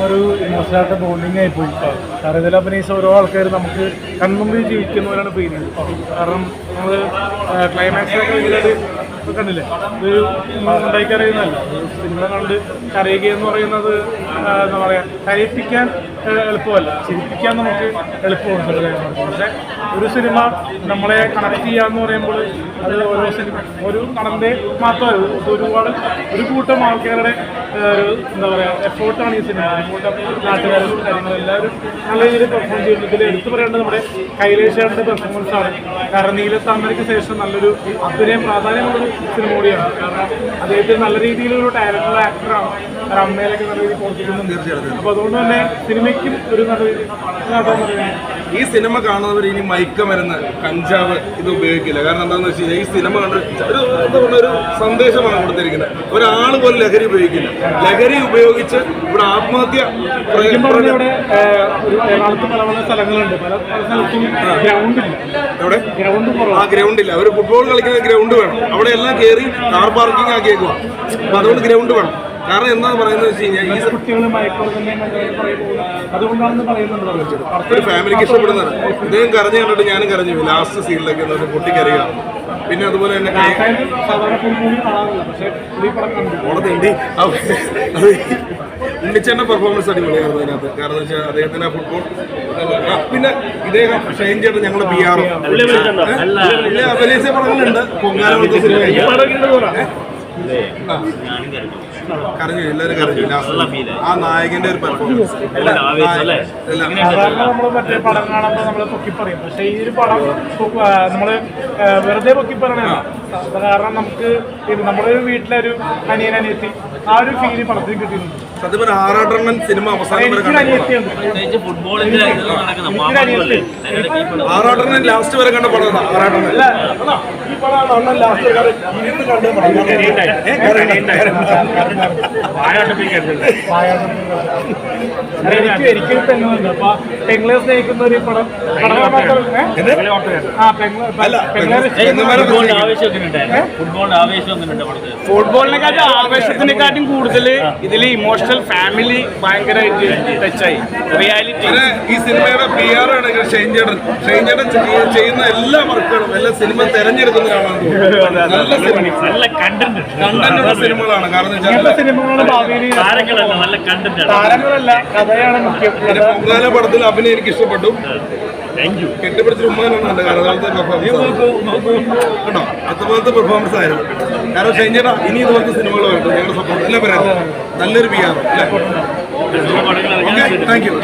ഒരു ഇമോഷണലായിട്ട് ബോണ്ടിങ് ആയിപ്പോയി. കാരണം ഇതിൽ അഭിനയിച്ച ഓരോ ആൾക്കാർ നമുക്ക് കൺമുമ്പിൽ ജീവിക്കുന്നവരാണ് ഫീൽ ചെയ്യുന്നത്. കാരണം നമ്മൾ ക്ലൈമാക്സിലൊക്കെ ഇതിലൊരു കണ്ടില്ലേ, ഇതൊരു ഉണ്ടായിക്കറിയുന്നതല്ല. സിനിമ കണ്ട് കരയുക എന്ന് പറയുന്നത് എന്താ പറയുക, കരയിപ്പിക്കാൻ എളുപ്പമല്ല, ചിരിപ്പിക്കാൻ നമുക്ക് എളുപ്പമാണ് ചില കാര്യങ്ങൾ. പക്ഷേ ഒരു സിനിമ നമ്മളെ കണക്ട് ചെയ്യുക എന്ന് പറയുമ്പോൾ അത് ഓരോ സിനിമ ഒരു നടൻ്റെ മാത്രമല്ല, ഒരു കൂട്ടം ആൾക്കാരുടെ ഒരു എന്താ പറയുക എഫേർട്ടാണ് ഈ സിനിമ. ഒരു കൂട്ടം നാട്ടുകാരും കാര്യങ്ങളും എല്ലാവരും നല്ല രീതിയിൽ പെർഫോം ചെയ്യുന്നത്. ഇതിൽ എടുത്തു പറയേണ്ടത് നമ്മുടെ കൈലേഷാറിൻ്റെ പെർഫോമൻസ് ആണ്. കാരണം നീലത്താമരയ്ക്ക് ശേഷം നല്ലൊരു അഭിനയം പ്രാധാന്യമുള്ളൊരു സിനിമ കൂടിയാണ്. കാരണം അദ്ദേഹത്തിന് നല്ല രീതിയിലൊരു ടാലന്റുള്ള ആക്ടറാണ്. കാരണം അമ്മയിലൊക്കെ നല്ല രീതിയിൽ പ്രവർത്തിക്കുന്നുണ്ട്. അപ്പോൾ അതുകൊണ്ട് തന്നെ സിനിമയ്ക്കും ഒരു നല്ല രീതി. ഈ സിനിമ കാണുന്നവർ ഇനി മയക്കമരുന്ന് കഞ്ചാവ് ഇത് ഉപയോഗിക്കില്ല. കാരണം എന്താണെന്ന് വെച്ച് കഴിഞ്ഞാൽ ഈ സിനിമ കണ്ട് ഒരു എന്താ പറയുക ഒരു സന്ദേശമാണ് കൊടുത്തിരിക്കുന്നത്. ഒരാൾ പോലും ലഹരി ഉപയോഗിക്കില്ല. ലഹരി ഉപയോഗിച്ച് ഇവിടെ ആത്മഹത്യ ഇവിടെ എറണാകുളത്ത് പല പല സ്ഥലങ്ങളുണ്ട്, പല സ്ഥലത്തും ഗ്രൗണ്ടില്ല. എവിടെ ആ ഗ്രൗണ്ടില്ല. അവർ ഫുട്ബോൾ കളിക്കുന്ന ഗ്രൗണ്ട് വേണം. അവിടെ എല്ലാം കയറി കാർ പാർക്കിംഗ് ആക്കിയേക്കുക. അപ്പൊ അതുകൊണ്ട് ഗ്രൗണ്ട് വേണം. കാരണം എന്താന്ന് പറയുന്നത് വെച്ച് കഴിഞ്ഞാൽ ഈ കുട്ടികൾ അതുകൊണ്ടാണെന്ന് പറയുന്നുണ്ട്. ഒരു ഫാമിലിക്ക് ഇഷ്ടപ്പെടുന്നതാണ്. ഇദ്ദേഹം കരഞ്ഞു കണ്ടിട്ട് ഞാനും കരഞ്ഞു. ലാസ്റ്റ് സീനിലൊക്കെ പൊട്ടിക്കരയുക. പിന്നെ അതുപോലെ തന്നെ ഉണ്ണിച്ചേട്ടൻ്റെ പെർഫോമൻസ് അടിപൊളിയായിരുന്നു അതിനകത്ത്. കാരണം എന്ന് വെച്ചാൽ അദ്ദേഹത്തിന് ആ ഫുട്ബോൾ പിന്നെ ഇദ്ദേഹം ഷൈൻ ചേട്ടൻ ഞങ്ങളുടെ PR അഭിനയിച്ച പടങ്ങളുണ്ട്. പൊങ്കാലത്തെ സിനിമ കരഞ്ഞു, എല്ലാവരും കരഞ്ഞു. ആ നായകന്റെ ഒരു പെർഫോമൻസ് സാധാരണ നമ്മൾ മറ്റേ പടം കാണുമ്പോൾ നമ്മൾ പൊക്കി പറയും. പക്ഷെ ഈ ഒരു പടം നമ്മൾ വെറുതെ പൊക്കി പറയണല്ല. കാരണം നമുക്ക് നമ്മുടെ ഒരു വീട്ടിലൊരു അനിയനെത്തി ആ ഒരു ഫീല് പടത്തിൽ കിട്ടിയിട്ടുണ്ട്. സത്യം പറഞ്ഞാൽ ആറാട്ടണ്ണൻ സിനിമ അവസാനം ആറാട്ടണ്ണൻ ലാസ്റ്റ് വരെ കണ്ട പടം ആറാട്ടണ്ണൻ. ഈ പടമാണ് ലാസ്റ്റ് എനിക്കൊരു പെണ്ണുണ്ട്. അപ്പൊ പെങ്ങളെ സ്നേഹിക്കുന്ന ഒരു പടം ഫുട്ബോളിനെക്കാട്ടും ആവേശത്തിനെക്കാട്ടും കൂടുതൽ ഇതിൽ ഇമോഷണൽ ഫാമിലി ഭയങ്കരമായിട്ട് ടച്ചായി. റിയാലിറ്റി ഈ സിനിമയുടെ PR ആണ് ഷൈൻ ചേട്ടൻ. ഷൈൻ ചേട്ടൻ ചെയ്യുന്ന എല്ലാ വർക്കുകളും എല്ലാ സിനിമ തെരഞ്ഞെടുക്കുന്ന ഒരാളാണ്. നല്ല സിനിമ, നല്ല കണ്ടന്റ് സിനിമകളാണ്. കാരണം താരങ്ങളല്ല കഥയാണ് മുഖ്യം. പൊങ്കാല പടത്തിൽ അഭിനയം എനിക്ക് ഇഷ്ടപ്പെട്ടു. കെട്ടിപ്പിടിച്ചൊരു ഉമ്മാനുണ്ട്. കാരണം കേട്ടോ അതുപോലത്തെ പെർഫോമൻസ് ആയിരുന്നു. കാരണം ഷൈൻ ചേട്ടാ ഇനി ഇതുപോലത്തെ സിനിമകൾ വരട്ടെ. ഞങ്ങളുടെ സപ്പോർട്ട് എല്ലാം പറയാം. നല്ലൊരു PR അല്ലേ? Thank you.